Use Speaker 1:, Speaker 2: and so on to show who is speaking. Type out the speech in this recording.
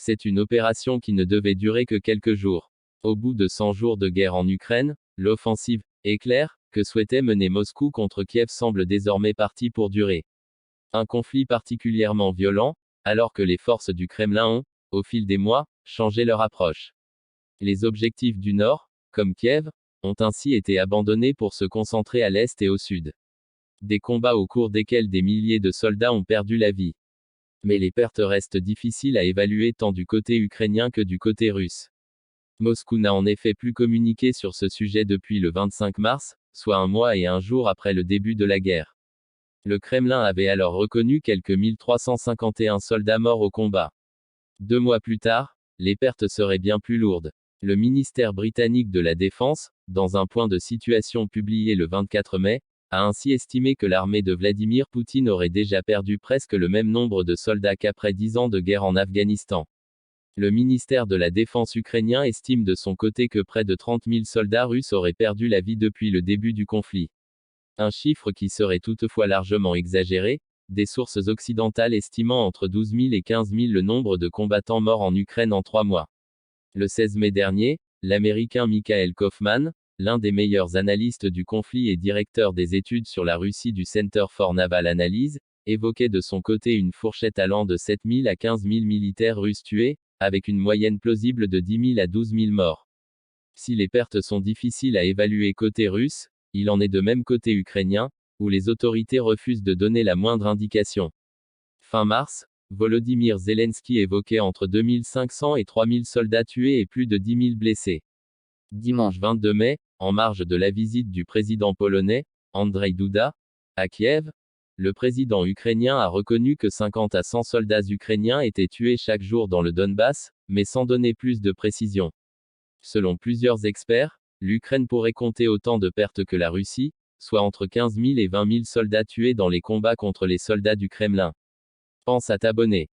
Speaker 1: C'est une opération qui ne devait durer que quelques jours. Au bout de 100 jours de guerre en Ukraine, l'offensive éclair que souhaitait mener Moscou contre Kiev semble désormais partie pour durer. Un conflit particulièrement violent, alors que les forces du Kremlin ont, au fil des mois, changé leur approche. Les objectifs du Nord, comme Kiev, ont ainsi été abandonnés pour se concentrer à l'Est et au Sud. Des combats au cours desquels des milliers de soldats ont perdu la vie. Mais les pertes restent difficiles à évaluer tant du côté ukrainien que du côté russe. Moscou n'a en effet plus communiqué sur ce sujet depuis le 25 mars, soit un mois et un jour après le début de la guerre. Le Kremlin avait alors reconnu quelques 1351 soldats morts au combat. 2 mois plus tard, les pertes seraient bien plus lourdes. Le ministère britannique de la Défense, dans un point de situation publié le 24 mai, a ainsi estimé que l'armée de Vladimir Poutine aurait déjà perdu presque le même nombre de soldats qu'après 10 ans de guerre en Afghanistan. Le ministère de la Défense ukrainien estime de son côté que près de 30 000 soldats russes auraient perdu la vie depuis le début du conflit. Un chiffre qui serait toutefois largement exagéré, des sources occidentales estimant entre 12 000 et 15 000 le nombre de combattants morts en Ukraine en 3 mois. Le 16 mai dernier, l'Américain Michael Kaufman, l'un des meilleurs analystes du conflit et directeur des études sur la Russie du Center for Naval Analysis, évoquait de son côté une fourchette allant de 7 000 à 15 000 militaires russes tués, avec une moyenne plausible de 10 000 à 12 000 morts. Si les pertes sont difficiles à évaluer côté russe, il en est de même côté ukrainien, où les autorités refusent de donner la moindre indication. Fin mars, Volodymyr Zelensky évoquait entre 2500 et 3000 soldats tués et plus de 10 000 blessés. Dimanche 22 mai, en marge de la visite du président polonais, Andrzej Duda, à Kiev, le président ukrainien a reconnu que 50 à 100 soldats ukrainiens étaient tués chaque jour dans le Donbass, mais sans donner plus de précision. Selon plusieurs experts, l'Ukraine pourrait compter autant de pertes que la Russie, soit entre 15 000 et 20 000 soldats tués dans les combats contre les soldats du Kremlin. Pense à t'abonner.